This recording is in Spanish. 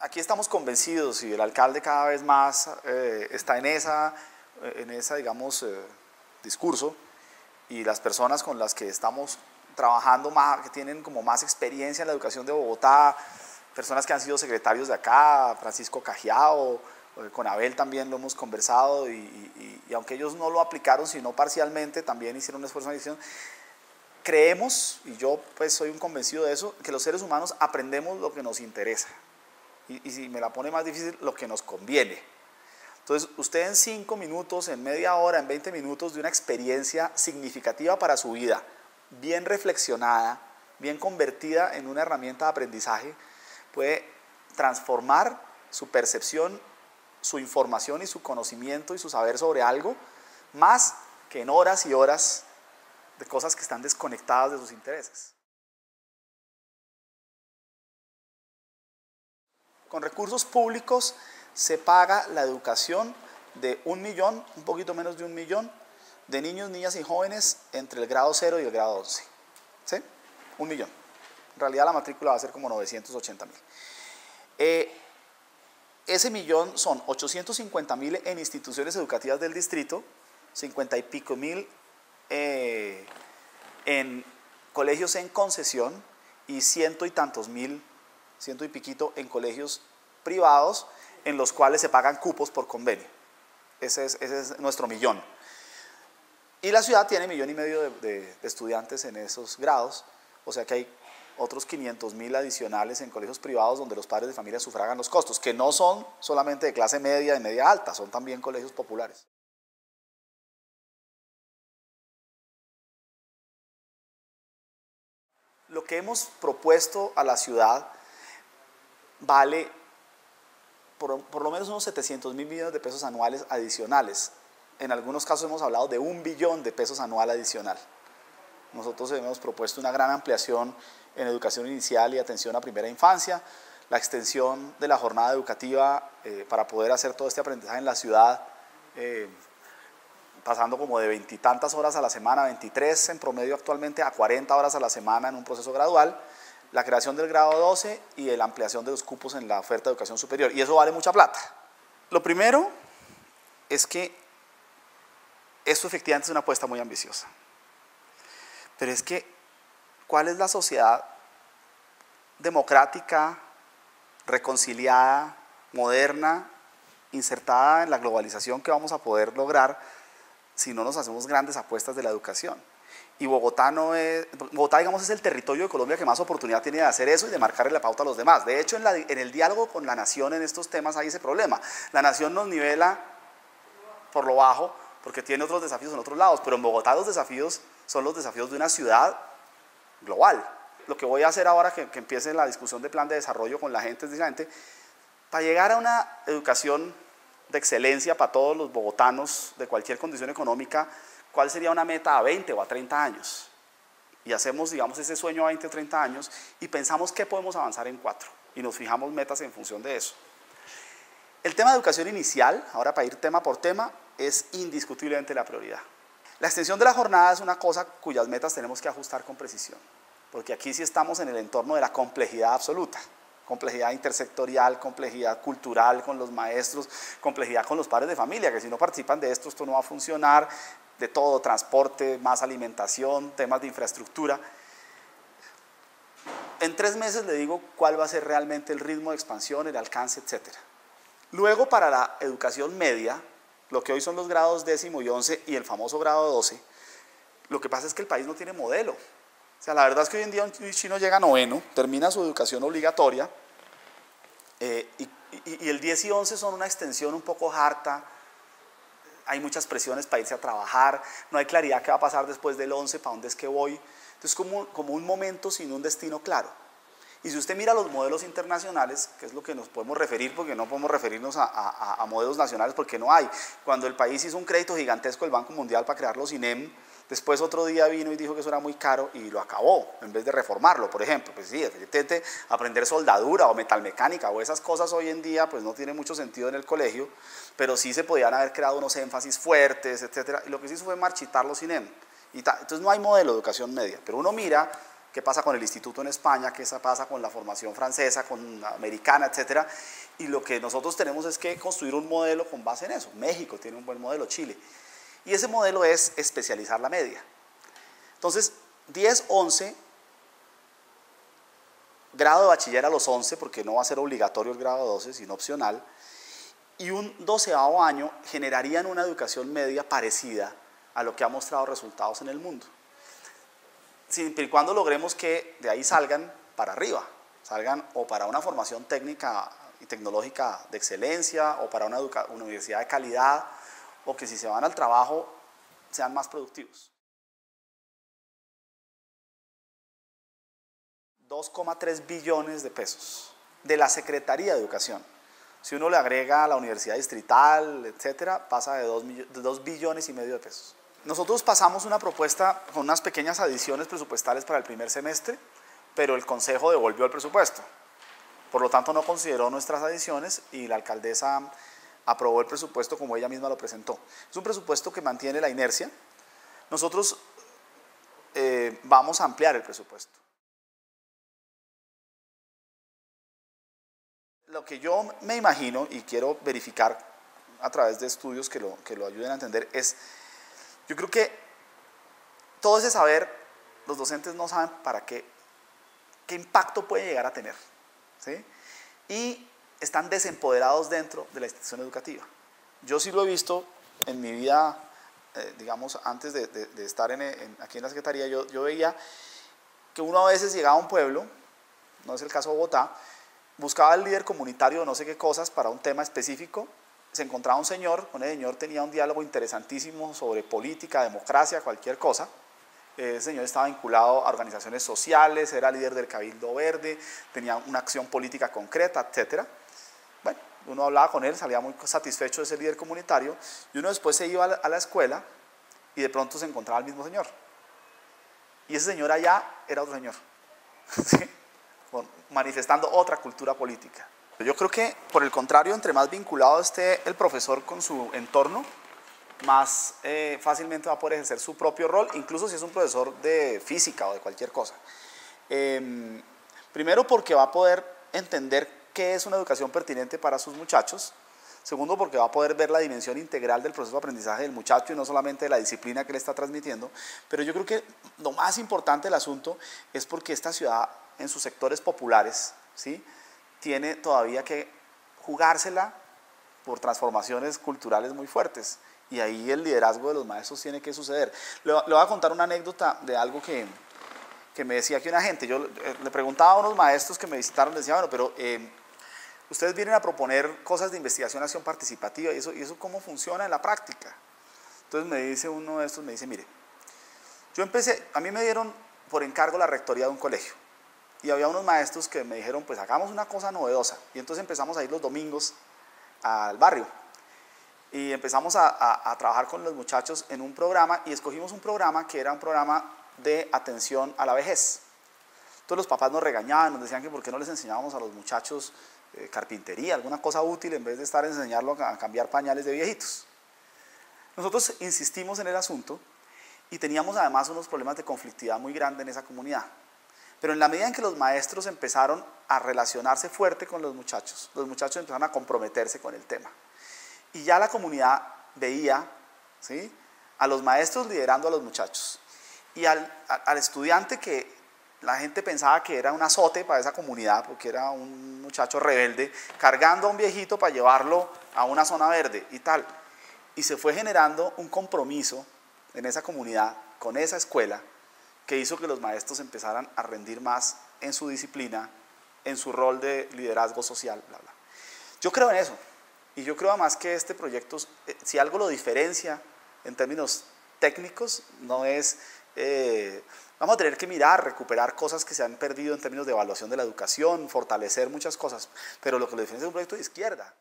aquí estamos convencidos y el alcalde cada vez más está en esa digamos, discurso, y las personas con las que estamos trabajando más, que tienen como más experiencia en la educación de Bogotá, personas que han sido secretarios de acá, Francisco Cajiao, con Abel también lo hemos conversado, y aunque ellos no lo aplicaron sino parcialmente, también hicieron un esfuerzo en edición. Creemos, y yo pues soy un convencido de eso, que los seres humanos aprendemos lo que nos interesa, y si me la pone más difícil, lo que nos conviene. Entonces, usted en 5 minutos, en media hora, en 20 minutos de una experiencia significativa para su vida, bien reflexionada, bien convertida en una herramienta de aprendizaje, puede transformar su percepción, su información y su conocimiento y su saber sobre algo, más que en horas y horas de cosas que están desconectadas de sus intereses. Con recursos públicos se paga la educación de 1 millón, un poquito menos de 1 millón, de niños, niñas y jóvenes entre el grado 0 y el grado 11. ¿Sí? 1 millón. En realidad la matrícula va a ser como 980.000. Ese millón son 850.000 en instituciones educativas del distrito, 50 y pico mil en colegios en concesión y 100 y tantos mil, 100 y piquito en colegios privados, en los cuales se pagan cupos por convenio. Ese es nuestro millón. Y la ciudad tiene 1,5 millones de estudiantes en esos grados, o sea que hay otros 500.000 adicionales en colegios privados donde los padres de familia sufragan los costos, que no son solamente de clase media y media alta, son también colegios populares. Lo que hemos propuesto a la ciudad vale por lo menos unos 700.000 millones de pesos anuales adicionales. En algunos casos hemos hablado de 1 billón de pesos anual adicional. Nosotros hemos propuesto una gran ampliación en educación inicial y atención a primera infancia, la extensión de la jornada educativa para poder hacer todo este aprendizaje en la ciudad, pasando como de 20 y tantas horas a la semana, 23 en promedio actualmente, a 40 horas a la semana en un proceso gradual, la creación del grado 12 y la ampliación de los cupos en la oferta de educación superior, y eso vale mucha plata. Lo primero es que esto efectivamente es una apuesta muy ambiciosa, pero es que ¿cuál es la sociedad democrática, reconciliada, moderna, insertada en la globalización que vamos a poder lograr si no nos hacemos grandes apuestas de la educación? Y Bogotá, digamos, es el territorio de Colombia que más oportunidad tiene de hacer eso y de marcarle la pauta a los demás. De hecho, en el diálogo con la nación en estos temas hay ese problema. La nación nos nivela por lo bajo porque tiene otros desafíos en otros lados, pero en Bogotá los desafíos son los desafíos de una ciudad global. Lo que voy a hacer ahora que empiece la discusión de plan de desarrollo con la gente es diferente, para llegar a una educación de excelencia para todos los bogotanos de cualquier condición económica, ¿cuál sería una meta a 20 o a 30 años? Y hacemos, digamos, ese sueño a 20 o 30 años y pensamos qué podemos avanzar en 4 y nos fijamos metas en función de eso. El tema de educación inicial, ahora para ir tema por tema, es indiscutiblemente la prioridad. La extensión de la jornada es una cosa cuyas metas tenemos que ajustar con precisión, porque aquí sí estamos en el entorno de la complejidad absoluta. Complejidad intersectorial, complejidad cultural con los maestros, complejidad con los padres de familia, que si no participan de esto no va a funcionar, de todo, transporte, más alimentación, temas de infraestructura. En 3 meses le digo cuál va a ser realmente el ritmo de expansión, el alcance, etc. Luego, para la educación media, lo que hoy son los grados 10º y 11 y el famoso grado 12, lo que pasa es que el país no tiene modelo. O sea, la verdad es que hoy en día un chino llega a 9º, termina su educación obligatoria, y el 10 y 11 son una extensión un poco harta, hay muchas presiones para irse a trabajar, no hay claridad qué va a pasar después del 11, para dónde es que voy. Entonces como un momento sin un destino claro. Y si usted mira los modelos internacionales, que es lo que nos podemos referir, porque no podemos referirnos a modelos nacionales porque no hay. Cuando el país hizo un crédito gigantesco del Banco Mundial para crear los INEM, después otro día vino y dijo que eso era muy caro y lo acabó, en vez de reformarlo, por ejemplo. Pues sí, evidentemente aprender soldadura o metalmecánica o esas cosas hoy en día pues no tiene mucho sentido en el colegio, pero sí se podían haber creado unos énfasis fuertes, etc. Y lo que se hizo fue marchitar los INEM. Entonces no hay modelo de educación media, pero uno mira que qué pasa con el instituto en España, qué pasa con la formación francesa, con la americana, etc. Y lo que nosotros tenemos es que construir un modelo con base en eso. México tiene un buen modelo, Chile. Y ese modelo es especializar la media. Entonces, 10, 11, grado de bachiller a los 11, porque no va a ser obligatorio el grado 12, sino opcional, y un 12º año generarían una educación media parecida a lo que ha mostrado resultados en el mundo. Siempre y cuando logremos que de ahí salgan para arriba, salgan o para una formación técnica y tecnológica de excelencia, o para una universidad de calidad, o que si se van al trabajo sean más productivos. 2,3 billones de pesos de la Secretaría de Educación. Si uno le agrega a la Universidad Distrital, etcétera, pasa de 2,5 billones de pesos. Nosotros pasamos una propuesta con unas pequeñas adiciones presupuestales para el primer semestre, pero el Consejo devolvió el presupuesto. Por lo tanto, no consideró nuestras adiciones y la alcaldesa aprobó el presupuesto como ella misma lo presentó. Es un presupuesto que mantiene la inercia. Nosotros vamos a ampliar el presupuesto. Lo que yo me imagino, y quiero verificar a través de estudios que lo ayuden a entender, es, yo creo que todo ese saber, los docentes no saben para qué impacto puede llegar a tener, ¿sí? Y están desempoderados dentro de la institución educativa. Yo sí lo he visto en mi vida, digamos, antes de estar aquí en la Secretaría, yo veía que uno a veces llegaba a un pueblo, no es el caso de Bogotá, buscaba al líder comunitario de no sé qué cosas para un tema específico, se encontraba un señor, con el señor tenía un diálogo interesantísimo sobre política, democracia, cualquier cosa. Ese señor estaba vinculado a organizaciones sociales, era líder del Cabildo Verde, tenía una acción política concreta, etc. Bueno, uno hablaba con él, salía muy satisfecho de ese líder comunitario, y uno después se iba a la escuela y de pronto se encontraba al mismo señor. Y ese señor allá era otro señor, ¿sí? Manifestando otra cultura política. Yo creo que, por el contrario, entre más vinculado esté el profesor con su entorno, más fácilmente va a poder ejercer su propio rol, incluso si es un profesor de física o de cualquier cosa. Primero, porque va a poder entender qué es una educación pertinente para sus muchachos. Segundo, porque va a poder ver la dimensión integral del proceso de aprendizaje del muchacho y no solamente de la disciplina que le está transmitiendo. Pero yo creo que lo más importante del asunto es porque esta ciudad, en sus sectores populares, ¿sí?, tiene todavía que jugársela por transformaciones culturales muy fuertes. Y ahí el liderazgo de los maestros tiene que suceder. Le voy a contar una anécdota de algo que me decía aquí una gente. Yo le preguntaba a unos maestros que me visitaron, les decía, bueno, pero ustedes vienen a proponer cosas de investigación, acción participativa, ¿y eso cómo funciona en la práctica? Entonces me dice uno de estos, me dice, mire, yo empecé, a mí me dieron por encargo la rectoría de un colegio. Y había unos maestros que me dijeron, pues hagamos una cosa novedosa. Y entonces empezamos a ir los domingos al barrio. Y empezamos a trabajar con los muchachos en un programa, y escogimos un programa que era un programa de atención a la vejez. Entonces los papás nos regañaban, nos decían que por qué no les enseñábamos a los muchachos carpintería, alguna cosa útil, en vez de estar enseñarlo a cambiar pañales de viejitos. Nosotros insistimos en el asunto y teníamos además unos problemas de conflictividad muy grandes en esa comunidad. Pero en la medida en que los maestros empezaron a relacionarse fuerte con los muchachos empezaron a comprometerse con el tema. Y ya la comunidad veía, ¿sí?, a los maestros liderando a los muchachos. Y al estudiante, que la gente pensaba que era un azote para esa comunidad, porque era un muchacho rebelde, cargando a un viejito para llevarlo a una zona verde y tal. Y se fue generando un compromiso en esa comunidad, con esa escuela, que hizo que los maestros empezaran a rendir más en su disciplina, en su rol de liderazgo social, bla, bla. Yo creo en eso, y yo creo además que este proyecto, si algo lo diferencia en términos técnicos, no es, vamos a tener que mirar, recuperar cosas que se han perdido en términos de evaluación de la educación, fortalecer muchas cosas, pero lo que lo diferencia es un proyecto de izquierda.